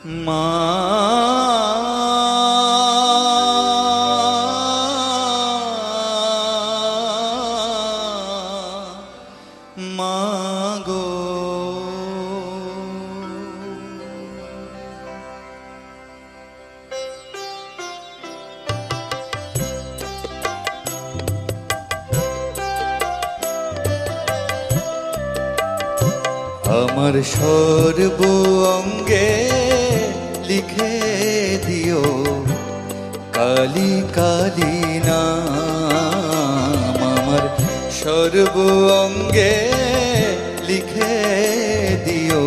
মা মাগো আমার সর্ব অঙ্গে লিখে দিও কালী কালী নাম। আমার সর্ব অঙ্গে লিখে দিও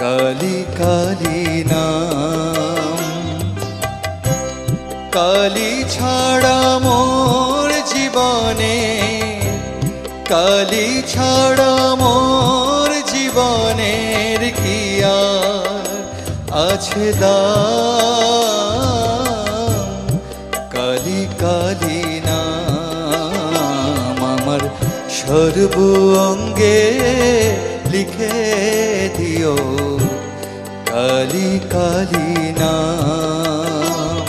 কালী কালী নাম। কালী ছাড়া মোর জীবনে, কালী ছাড়া মোর জীবনের কি আর আছে দাম। কালী কালী নাম আমার সর্ব অঙ্গে লিখে দিও কালী কালী নাম।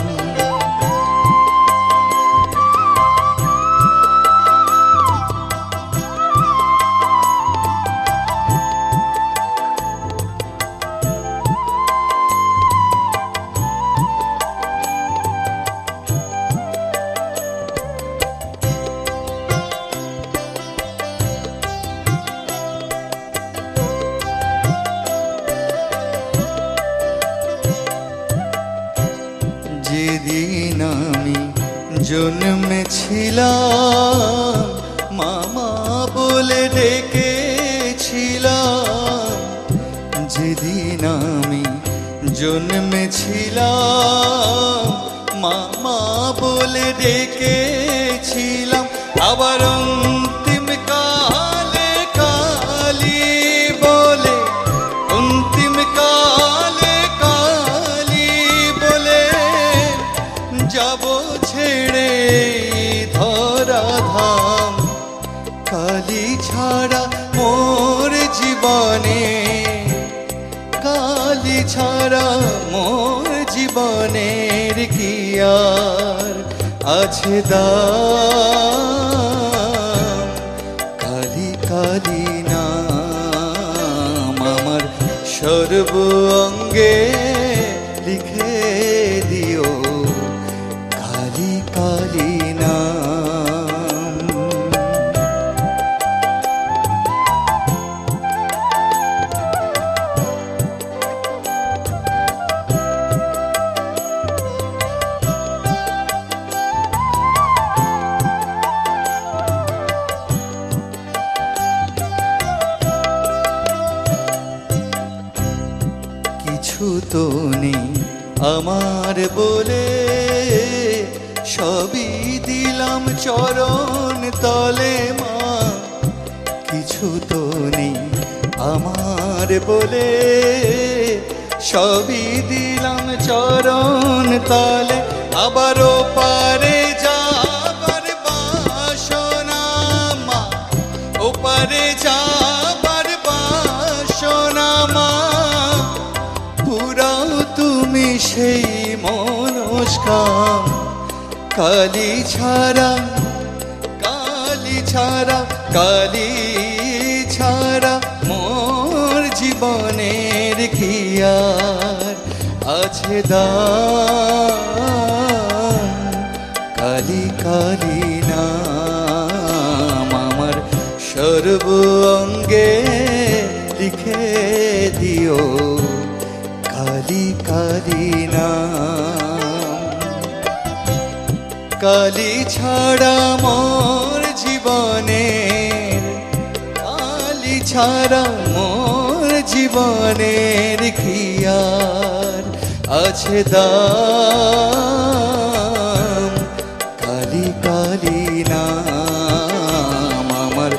যেদিন আমি জন্মেছিলাম মামা বলে ডেকেছিলাম। যেদিন আমি জন্মেছিলাম মামা বলে ডেকেছিলাম। আবার অন্তিম কালে কালী বলে, অন্তিম কালে কালী বলে যাব ছেড়ে ধরাধাম। কালী ছাড়া মোর জীবনে, কালী ছাড়া মোর জীবনের কি আর আছে দাম। কালী কালী নাম আমার সর্ব অঙ্গে লিখে দিও কালী কালী নাম। কিছু তো নেই আমার বলে, সবই দিলাম চরণ তলে মা। কিছু তো নেই আমার বলে, সবই দিলাম চরণ তলে। আবারও পারে যাবার বাসনা মা, ওপারে যাবার বাসনা মা। পুরাও তুমি সেই মনস্কাম। কালী ছাড়া, কালী ছাড়া, কালী ছাড়া মোর জীবনের কি আর আছে দাম। কালী কালী নাম আমার সর্ব অঙ্গে লিখে দিও কালী কালী নাম। কালী ছাড়া মোর জীবনে, কালী ছাড়া মোর জীবনের কি আর আছে দাম। কালী কালী নাম আমার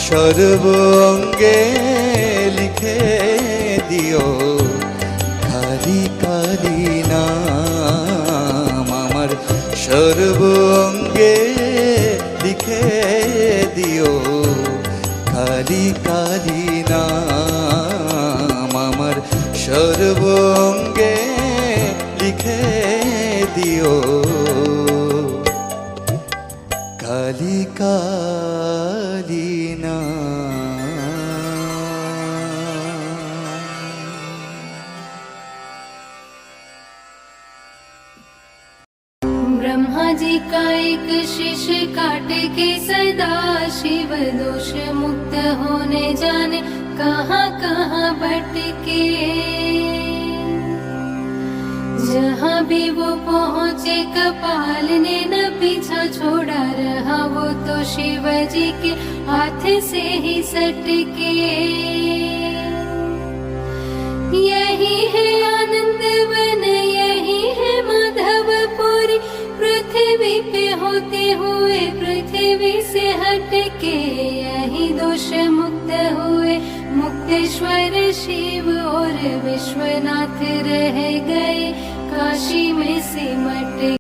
সর্ব অঙ্গে লিখে দিও কালী কালী নাম আমার সর্ব অঙ্গে লিখে দিও কালী কালী নাম আমার সর্বঙ্গে লিখে দিও কালী কালী ब्रह्मा जी का एक शिष्य काट के सदा शिव दोष मुक्त होने जाने कहाँ कहाँ भटके। जहाँ भी वो पहुँचे कपाल ने न पीछा छोड़ा रहा वो तो शिव जी के हाथ से ही सटके। यही है आनंद वन यही है माधवपुरी पृथ्वी पे होते हुए पृथ्वी से हटके। यही दोष मुक्त हुए मुक्तेश्वर शिव और विश्वनाथ रह गए काशी में सिमट